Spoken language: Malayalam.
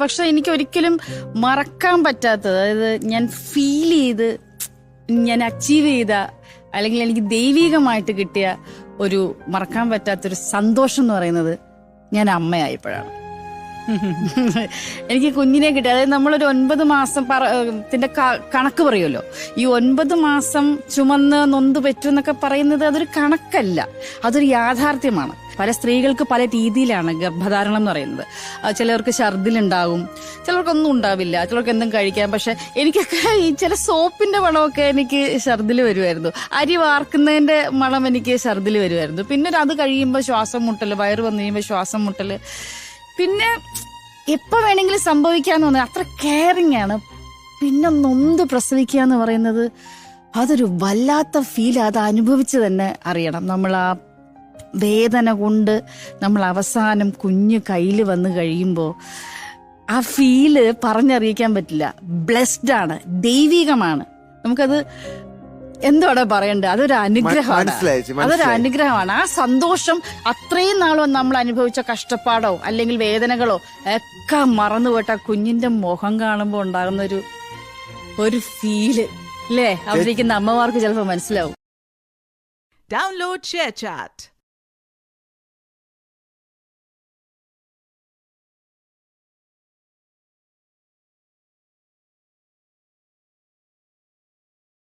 പക്ഷെ എനിക്ക് ഒരിക്കലും മറക്കാൻ പറ്റാത്തത്, അതായത് ഞാൻ ഫീൽ ചെയ്ത്, ഞാൻ അച്ചീവ് ചെയ്ത, അല്ലെങ്കിൽ എനിക്ക് ദൈവികമായിട്ട് കിട്ടിയ ഒരു മറക്കാൻ പറ്റാത്തൊരു സന്തോഷം എന്ന് പറയുന്നത് ഞാൻ അമ്മയായപ്പോഴാണ്. എനിക്ക് കുഞ്ഞിനെ കിട്ടി. അതായത് നമ്മളൊരു 9 മാസം ത്തിന്റെ കണക്ക് പറയുമല്ലോ. ഈ 9 മാസം ചുമന്ന് നൊന്ത് പറ്റുമെന്നൊക്കെ പറയുന്നത് അതൊരു കണക്കല്ല, അതൊരു യാഥാർത്ഥ്യമാണ്. പല സ്ത്രീകൾക്ക് പല രീതിയിലാണ് ഗർഭധാരണം എന്ന് പറയുന്നത്. ചിലർക്ക് ഛർദിലുണ്ടാകും, ചിലർക്കൊന്നും ഉണ്ടാവില്ല, ചിലർക്ക് എന്തും കഴിക്കാം. പക്ഷെ എനിക്കൊക്കെ ഈ ചില സോപ്പിന്റെ മണമൊക്കെ എനിക്ക് ഛർദിൽ വരുമായിരുന്നു. അരി വാർക്കുന്നതിന്റെ മണം എനിക്ക് ഛർദിൽ വരുമായിരുന്നു. പിന്നെ അത് കഴിയുമ്പോൾ ശ്വാസം മുട്ടല്, വയറ് വന്നു കഴിയുമ്പോൾ ശ്വാസം മുട്ടല്, പിന്നെ എപ്പോ വേണമെങ്കിലും സംഭവിക്കാന്ന് തോന്നുന്നത്. അത്ര കെയറിങ് ആണ്. പിന്നെ നൊന്ത് പ്രസവിക്കുക എന്ന് പറയുന്നത് അതൊരു വല്ലാത്ത ഫീൽ. അത് അനുഭവിച്ച് തന്നെ അറിയണം. നമ്മൾ ആ വേദന കൊണ്ട് നമ്മൾ അവസാനം കുഞ്ഞ് കയ്യിൽ വന്ന് കഴിയുമ്പോൾ ആ ഫീല് പറഞ്ഞറിയിക്കാൻ പറ്റില്ല. ബ്ലെസ്ഡ് ആണ്, ദൈവികമാണ്. നമുക്കത് എന്തോടെ പറയണ്ടേ, അതൊരു അനുഗ്രഹമാണ്. അതൊരു അനുഗ്രഹമാണ്. ആ സന്തോഷം അത്രയും നാളും നമ്മൾ അനുഭവിച്ച കഷ്ടപ്പാടോ അല്ലെങ്കിൽ വേദനകളോ ഒക്കെ മറന്നുപോയിട്ട് ആ കുഞ്ഞിന്റെ മുഖം കാണുമ്പോൾ ഉണ്ടാകുന്ന ഒരു ഫീല് അല്ലേ, അവരിക്കുന്ന അമ്മമാർക്ക് ചിലപ്പോൾ മനസ്സിലാവും. Download ShareChat.